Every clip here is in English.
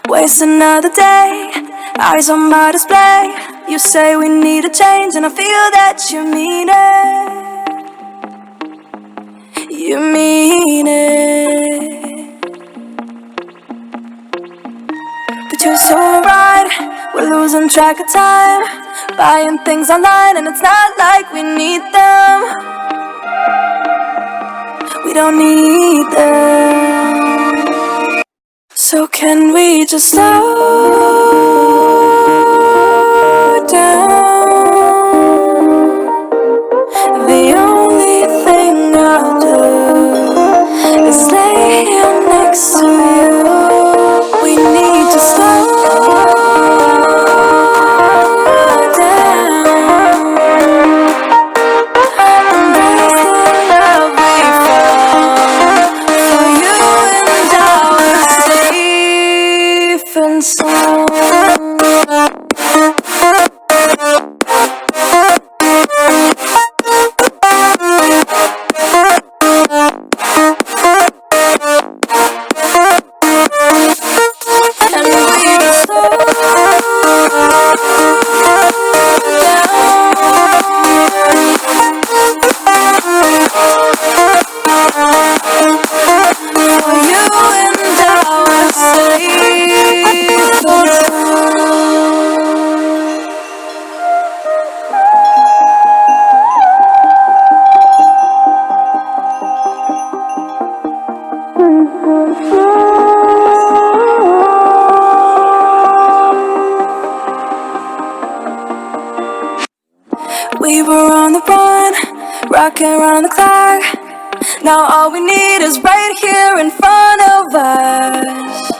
Waste another day, eyes on my display. You say we need a change, and I feel that you mean it. You mean it. But you're so right, we're losing track of time, buying things online, and it's not like we need them. We don't need them. So can we just slow down? The only thing I'll do is lay here next to you. We need to slow down. Embrace the love we found. For you and I are safe and sound. We were on the run, rocking around the clock. Now all we need is right here in front of us.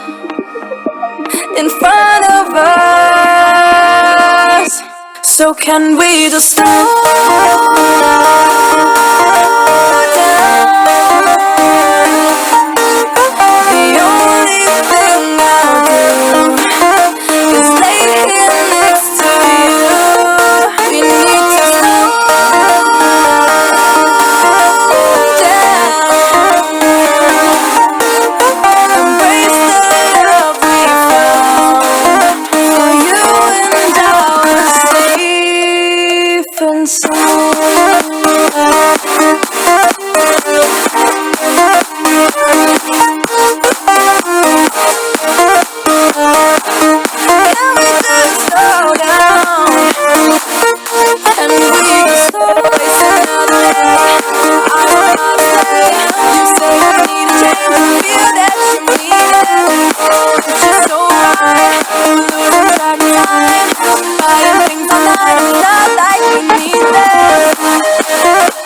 In front of us. So can we just slow down? The only thing I'll do is lay here next to you. We need to slow down. Embrace the love we found. For you and I are safe and sound. Can we just slow down? And we just slow waste another day. I wanna say, you say we need a change, I feel that you mean it. But you're so right, losing track of time, buying things online, it's not like we need them.